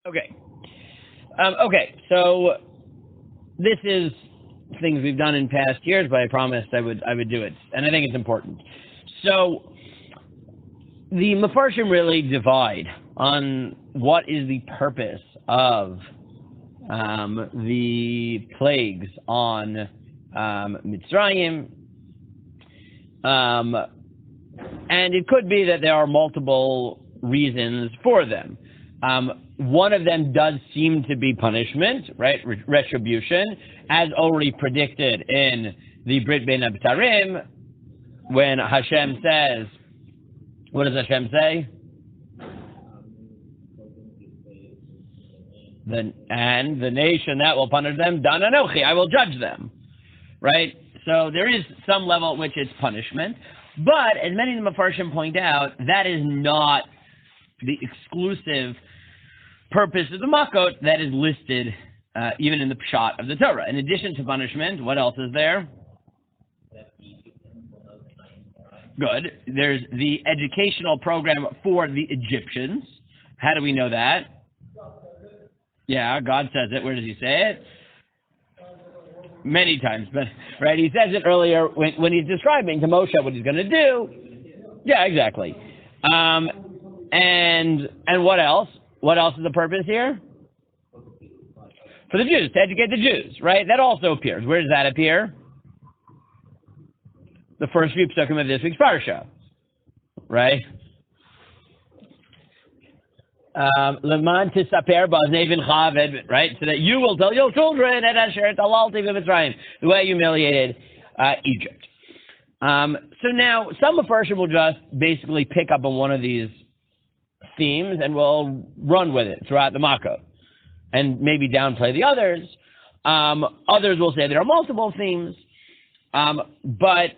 Okay. Okay, so this is things we've done in past years, but I promised I would do it, and I think it's important. So the Mefarshim really divide on what is the purpose of the plagues on Mitzrayim, and it could be that there are multiple reasons for them. One of them does seem to be punishment, right? Retribution, as already predicted in the Brit Bein HaBetarim, when Hashem says, what does Hashem say? And the nation that will punish them, Dan Anochi, I will judge them, right? So there is some level at which it's punishment, but as many of the Mefarshim point out, that is not the exclusive purpose of the Makkot that is listed even in the Pshat of the Torah. In addition to punishment, what else is there? Good. There's the educational program for the Egyptians. How do we know that? Yeah, God says it. Where does he say it? Many times, but right, he says it earlier when he's describing to Moshe what he's going to do. Yeah, exactly. And what else? What else is the purpose here? For the Jews, to educate the Jews, right? That also appears. Where does that appear? The first few psukim of this week's parsha, right? Leman tisaper ba'aznei v'ncha, right? So that you will tell your children et asher talalti v'Mitzrayim, the way I humiliated Egypt. So now some Mefarshim will just basically pick up on one of these themes and we'll run with it throughout the Makkot and maybe downplay the others. Others will say there are multiple themes, but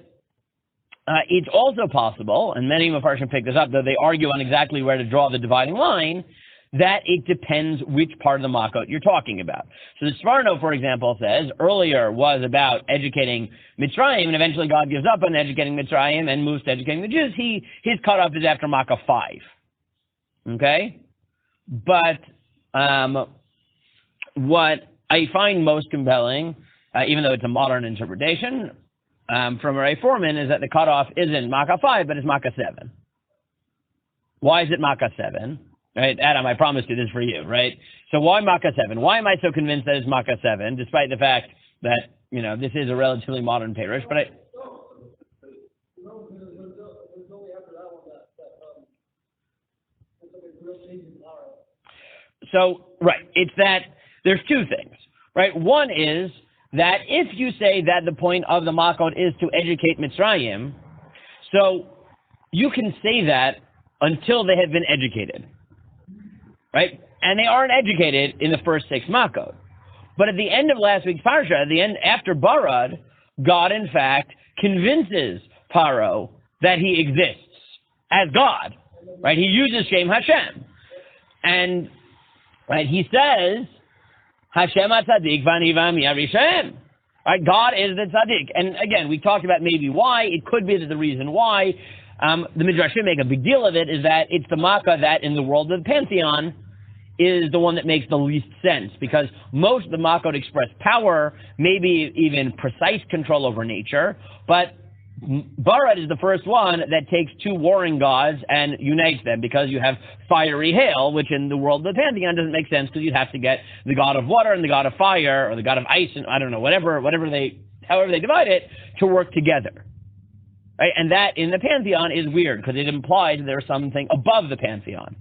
it's also possible, and many Mefarshim pick this up, though they argue on exactly where to draw the dividing line, that it depends which part of the Makkot you're talking about. So the Sforno, for example, says earlier was about educating Mitzrayim, and eventually God gives up on educating Mitzrayim and moves to educating the Jews. His cutoff is after Makkah 5. Okay? But what I find most compelling, even though it's a modern interpretation, from Ray Foreman, is that the cutoff isn't Makkah 5, but it's Makkah 7. Why is it Makkah 7? Right, Adam, I promised you this for you, right? So why Makkah 7? Why am I so convinced that it's Makkah 7, despite the fact that, this is a relatively modern parish? But So, right, it's that there's two things, right? One is that if you say that the point of the Makkot is to educate Mitzrayim, so you can say that until they have been educated, right? And they aren't educated in the first 6 Makkot. But at the end of last week's parsha, at the end after Barad, God in fact convinces Paro that he exists as God, right? He uses Shem Hashem, and right, he says, Hashem HaTzadik v'anivam yarishem. Right, God is the tzaddik. And again, we talked about maybe why. It could be that the reason why the Midrashim make a big deal of it is that it's the Makkah that in the world of the Pantheon is the one that makes the least sense, because most of the Makkot express power, maybe even precise control over nature, but Barad is the first one that takes 2 warring gods and unites them, because you have fiery hail, which in the world of the Pantheon doesn't make sense, because you'd have to get the god of water and the god of fire, or the god of ice, and I don't know, however they divide it, to work together. Right? And that in the Pantheon is weird, because it implies there's something above the Pantheon.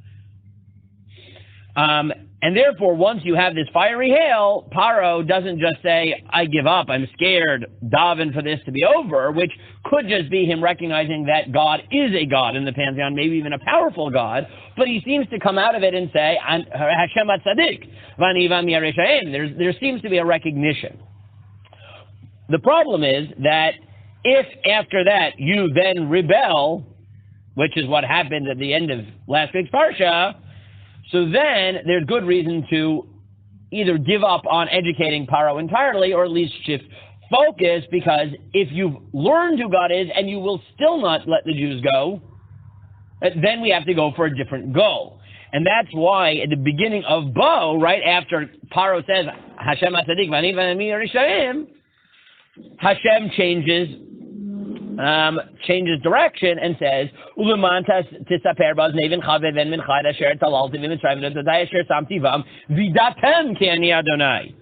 And therefore, once you have this fiery hail, Paro doesn't just say, I give up, I'm scared, daven for this to be over, which could just be him recognizing that God is a God in the Pantheon, maybe even a powerful God, but he seems to come out of it and say, Hashem HaTzadik, v'anivam yarishem. There seems to be a recognition. The problem is that if after that you then rebel, which is what happened at the end of last week's Parsha, so then there's good reason to either give up on educating Paro entirely, or at least shift focus, because if you've learned who God is and you will still not let the Jews go, then we have to go for a different goal. And that's why at the beginning of Bo, right after Paro says, Hashem HaTzadik v'ani v'ani Rishaim, Hashem changes direction and says, Uluman tisaper baz nevin chave ven min chayda asher talalti v'mitzrayim v'dadai asher samti vam v'datem ki ani Adonai.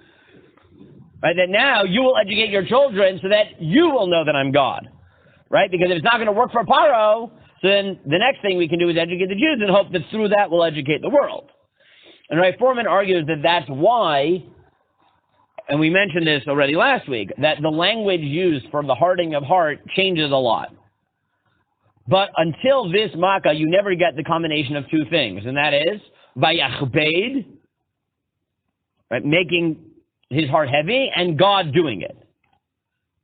Right, that now you will educate your children so that you will know that I'm God. Right? Because if it's not going to work for Paro, then the next thing we can do is educate the Jews and hope that through that we'll educate the world. And Ray Foreman argues that that's why, and we mentioned this already last week, that the language used for the hardening of heart changes a lot. But until this Makkah, you never get the combination of two things, and that is Vayachbeid, right, making his heart heavy, and God doing it.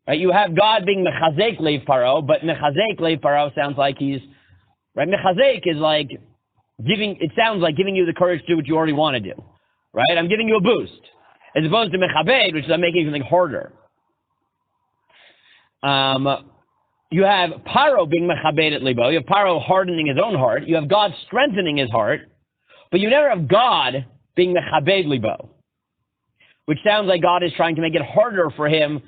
Right, you have God being mechazek leiv paro, but mechazek leiv paro sounds like he's, right, mechazek is like it sounds like giving you the courage to do what you already want to do. Right? I'm giving you a boost. As opposed to mechabed, which is I'm making something harder. You have Paro being mechabed at libo. You have Paro hardening his own heart. You have God strengthening his heart. But you never have God being mechabed libo. Which sounds like God is trying to make it harder for him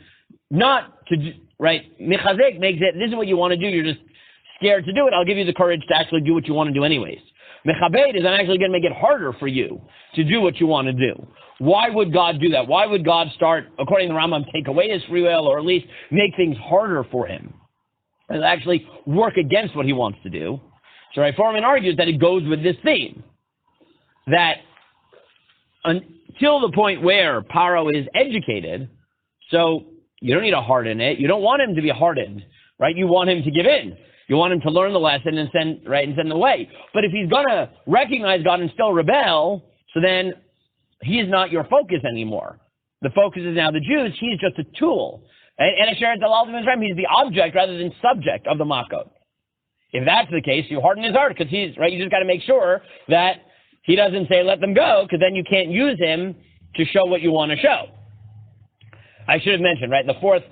not to, right? Mechazek makes it, this is what you want to do, you're just scared to do it, I'll give you the courage to actually do what you want to do anyways. Mechabed is I'm actually going to make it harder for you to do what you want to do. Why would God do that? Why would God start, according to the Rambam, take away his free will, or at least make things harder for him? And actually work against what he wants to do. So Ray Foreman argues that it goes with this theme. That until the point where Paro is educated, so you don't need to harden it. You don't want him to be hardened, right? You want him to give in. You want him to learn the lesson and send the way. But if he's going to recognize God and still rebel, so then he is not your focus anymore. The focus is now the Jews. He's just a tool. And Asher Dalaltim Mitzrayim, he's the object rather than subject of the Makkot. If that's the case, you harden his heart because he's, right, you just got to make sure that he doesn't say, let them go, because then you can't use him to show what you want to show. I should have mentioned, right, the fourth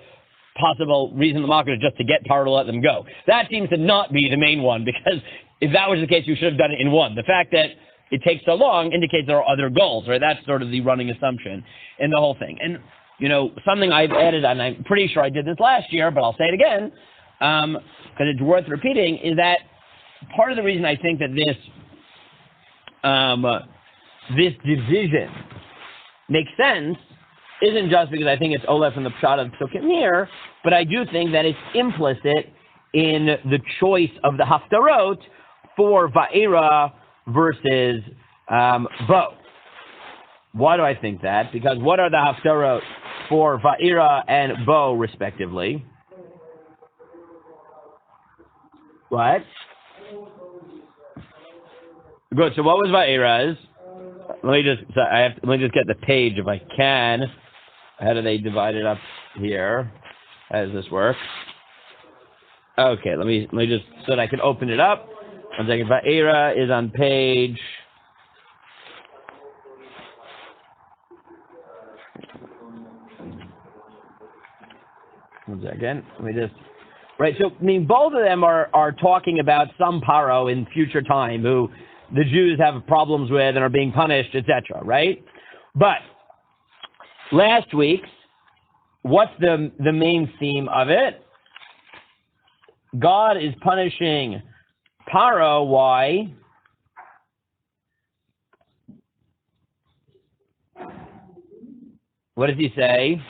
possible reason the Makkot is just to get Paro to let them go. That seems to not be the main one, because if that was the case, you should have done it in one. The fact that it takes so long indicates there are other goals, right? That's sort of the running assumption in the whole thing. And, you know, something I've added, and I'm pretty sure I did this last year, but I'll say it again, because it's worth repeating, is that part of the reason I think that this division makes sense isn't just because I think it's Olef from the Pshat of Psukim here, but I do think that it's implicit in the choice of the Haftarot for Vaera versus Bo. Why do I think that? Because what are the Haftarot for Vaera and Bo, respectively? What? Good. So what was Vaera's? Let me just get the page if I can. How do they divide it up here? How does this work? Okay, let me just, so that I can open it up. 1 second. Vaera is on page. One second. Let me just. Right. So I mean, both of them are talking about some Paro in future time who the Jews have problems with and are being punished, etc. Right? But last week's, what's the main theme of it? God is punishing Paro. Why? What does he say?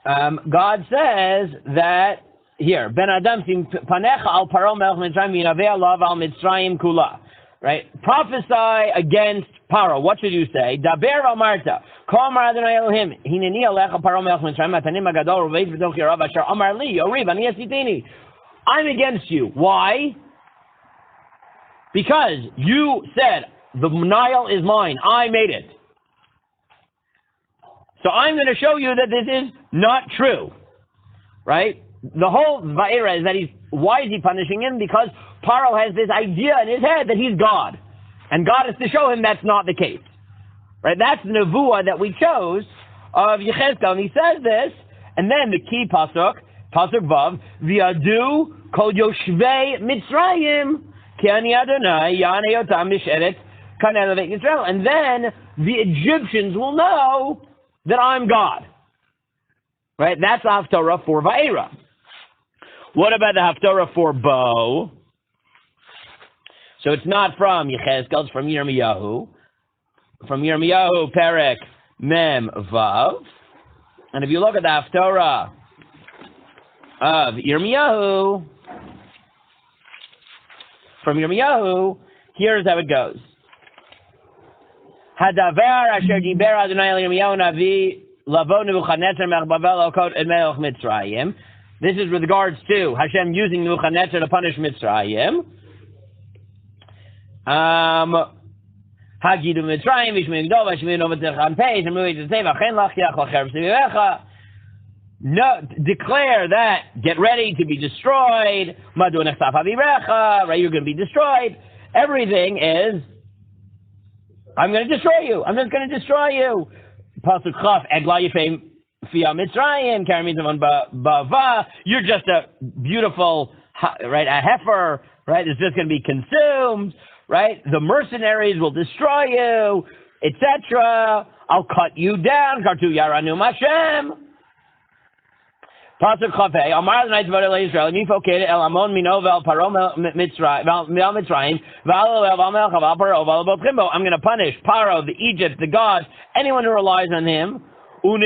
God says that here, Ben Adam sim panecha al Paro melech Mitzrayim yinaveh alav al Mitzrayim kula. Right? Prophesy against Paro. What should you say? Daber amarta. Kol amar Adonai Elohim. Hineni alecha Paro melech Mitzrayim atanim agadol roveit v'doch yarav asher amar li yoriv ani asitini. I'm against you. Why? Because you said the Nile is mine. I made it. So I'm going to show you that this is not true. Right? The whole Vaera is that why is he punishing him? Because Paro has this idea in his head that he's God. And God is to show him that's not the case. Right? That's the nevuah that we chose of Yechezkel. And he says this, and then the key pasuk Vav, V'yadu kol yoshvei Mitzrayim And then the Egyptians will know that I'm God. Right? That's the Haftorah for Va'era. What about the Haftorah for Bo? So it's not from Yechezkel, it's from Yirmiyahu. From Yirmiyahu, Perek Mem Vav. And if you look at the Haftorah of Yirmiyahu, from Yirmiyahu, here's how it goes. Hadavar asher diber Adonai el Yirmiyahu Navi lavo Nebuchadnezzar melech Bavel okot et melech Mitzrayim. This is with regards to Hashem using Nebuchadnezzar to punish Mitzrayim. Hagidu Mitzrayim v'shmei gdol v'shmei novatechan pei shemui tzeva chen lach yach lacher v'sevivecha. No, declare that, get ready to be destroyed. Madu nechsaf havirecha, right? You're going to be destroyed. Everything is, I'm going to destroy you. I'm just going to destroy you. Pasuk Chaf, Egla Yifei Fia Mitzrayim, Karamizavon Bava. You're just a beautiful, right, a heifer, right? It's just going to be consumed, right? The mercenaries will destroy you, etc. I'll cut you down. Kartu Yaranu Mashem. Pasuk Chafei, Amar the night of Israel, Nifoked El Amon Minovel Paro Mitzrayim, I'm going to punish Paro, the Egypt, the gods, anyone who relies on him. I'll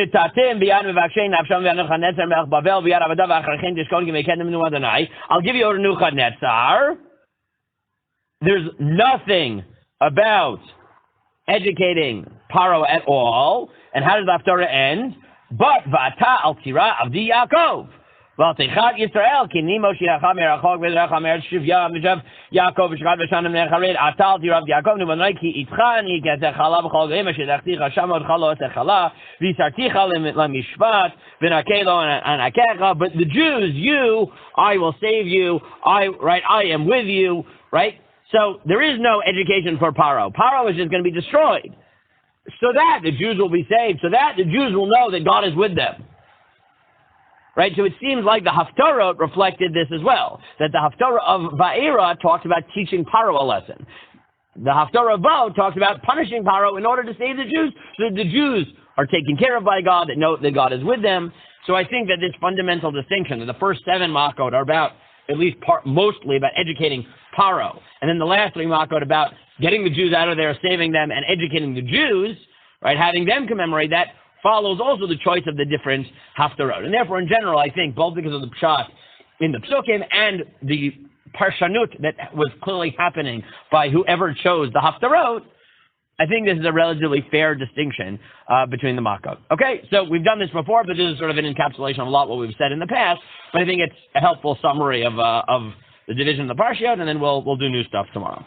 give you over to Nebuchadnezzar. There's nothing about educating Paro at all. And how does the Haftarah end? But Va'ata al Tira Avdi Yaakov. V'altechat Yisrael Kini Moshe Yacham Merachok V'Racham Eretz Shivya Mishav Yaakov V'Shkat V'Shanim Nechared Atal Tira Avdi Yaakov Numanai Ki Itzchani Ketechala V'Chol Geim Shedachticha Shamod Chalo Etechala V'Sarticha Lamishpat V'Nakelo Anakecha. But the Jews, you, I will save you. I am with you. Right. So there is no education for Paro. Paro is just going to be destroyed. So that the Jews will be saved, so that the Jews will know that God is with them. Right? So it seems like the Haftarah reflected this as well, that the Haftarah of Va'era talks about teaching Paro a lesson. The Haftarah of Bo talks about punishing Paro in order to save the Jews, so that the Jews are taken care of by God, that know that God is with them. So I think that this fundamental distinction, that the first 7 Makkot are about, at least mostly about educating Paro, and then the last 3 Makkot about getting the Jews out of there, saving them, and educating the Jews, right, having them commemorate that, follows also the choice of the different Haftarot. And therefore, in general, I think, both because of the Pshat in the Psukim and the Parshanut that was clearly happening by whoever chose the Haftarot, I think this is a relatively fair distinction between the Makkot. Okay, so we've done this before, but this is sort of an encapsulation of a lot of what we've said in the past, but I think it's a helpful summary of the division of the Parshiot, and then we'll do new stuff tomorrow.